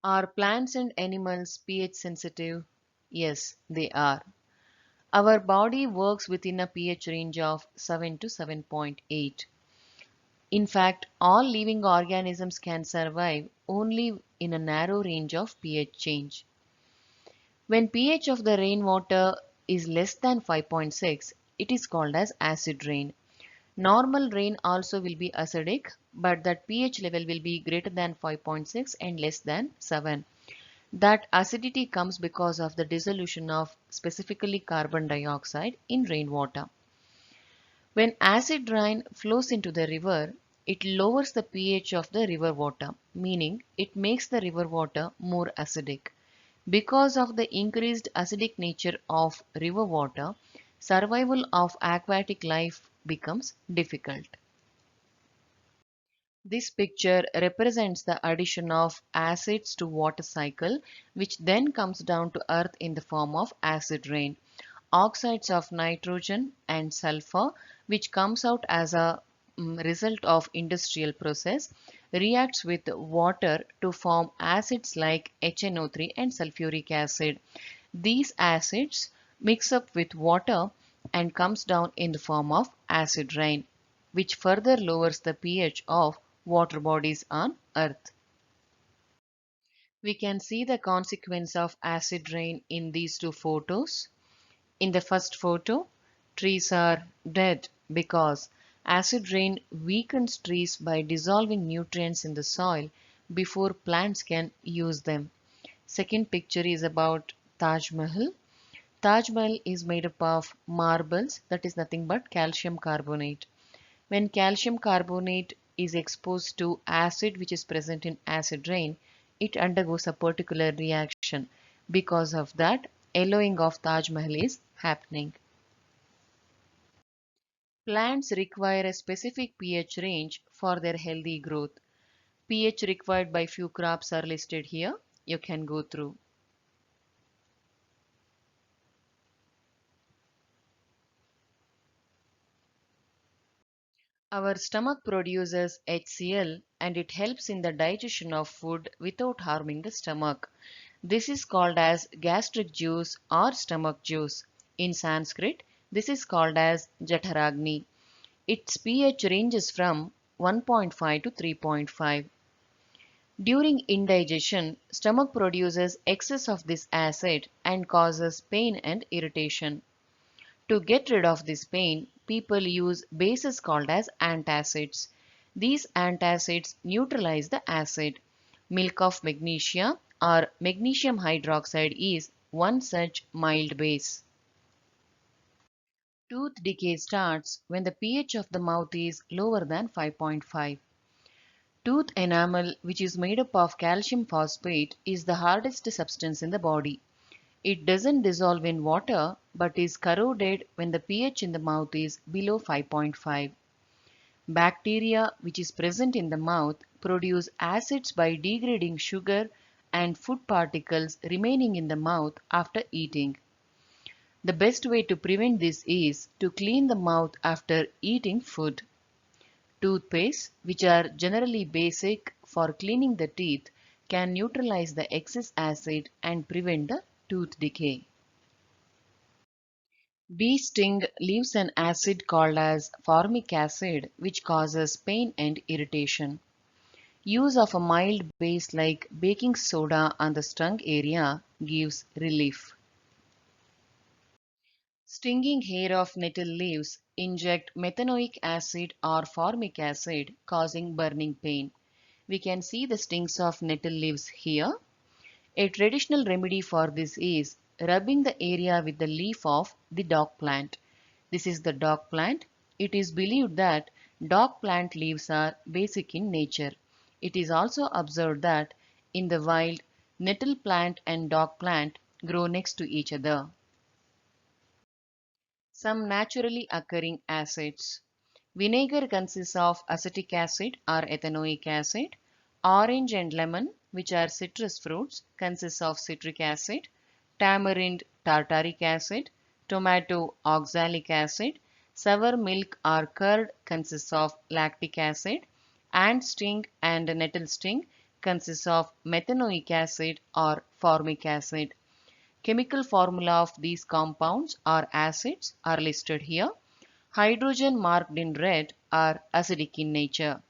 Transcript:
Are plants and animals pH sensitive? Yes, they are. Our body works within a pH range of 7 to 7.8. In fact, all living organisms can survive only in a narrow range of pH change. When pH of the rainwater is less than 5.6, it is called as acid rain. Normal rain also will be acidic, but that pH level will be greater than 5.6 and less than 7. That acidity comes because of the dissolution of specifically carbon dioxide in rainwater. When acid rain flows into the river, it lowers the pH of the river water, meaning it makes the river water more acidic. Because of the increased acidic nature of river water, survival of aquatic life becomes difficult. This picture represents the addition of acids to water cycle, which then comes down to earth in the form of acid rain. Oxides of nitrogen and sulfur, which comes out as a result of industrial process, reacts with water to form acids like HNO3 and sulfuric acid. These acids mix up with water and comes down in the form of acid rain, which further lowers the pH of water bodies on earth. We can see the consequence of acid rain in these two photos. In the first photo, trees are dead because acid rain weakens trees by dissolving nutrients in the soil before plants can use them. Second picture is about Taj Mahal. Taj Mahal is made up of marbles, that is nothing but calcium carbonate. When calcium carbonate is exposed to acid which is present in acid rain, it undergoes a particular reaction. Because of that, yellowing of Taj Mahal is happening. Plants require a specific pH range for their healthy growth. pH required by few crops are listed here. You can go through. Our stomach produces HCl and it helps in the digestion of food without harming the stomach. This is called as gastric juice or stomach juice. In Sanskrit, this is called as Jఠragni. Its pH ranges from 1.5 to 3.5. During indigestion, stomach produces excess of this acid and causes pain and irritation. To get rid of this pain, people use bases called as antacids. These antacids neutralize the acid. Milk of magnesia or magnesium hydroxide is one such mild base. Tooth decay starts when the pH of the mouth is lower than 5.5. Tooth enamel, which is made up of calcium phosphate, is the hardest substance in the body. It doesn't dissolve in water but is corroded when the pH in the mouth is below 5.5. Bacteria, which is present in the mouth, produce acids by degrading sugar and food particles remaining in the mouth after eating. The best way to prevent this is to clean the mouth after eating food. Toothpaste, which are generally basic for cleaning the teeth, can neutralize the excess acid and prevent the tooth decay. Bee sting leaves an acid called as formic acid which causes pain and irritation. Use of a mild base like baking soda on the stung area gives relief. Stinging hair of nettle leaves inject methanoic acid or formic acid causing burning pain. We can see the stings of nettle leaves here. A traditional remedy for this is rubbing the area with the leaf of the dog plant. This is the dog plant. It is believed that dog plant leaves are basic in nature. It is also observed that in the wild, nettle plant and dog plant grow next to each other. Some naturally occurring acids. Vinegar consists of acetic acid or ethanoic acid. Orange and lemon, which are citrus fruits, consists of citric acid. Tamarind, tartaric acid. Tomato, oxalic acid. Sour milk or curd consists of lactic acid. Ant sting and nettle sting consists of methanoic acid or formic acid. Chemical formula of these compounds or acids are listed here. Hydrogen marked in red are acidic in nature.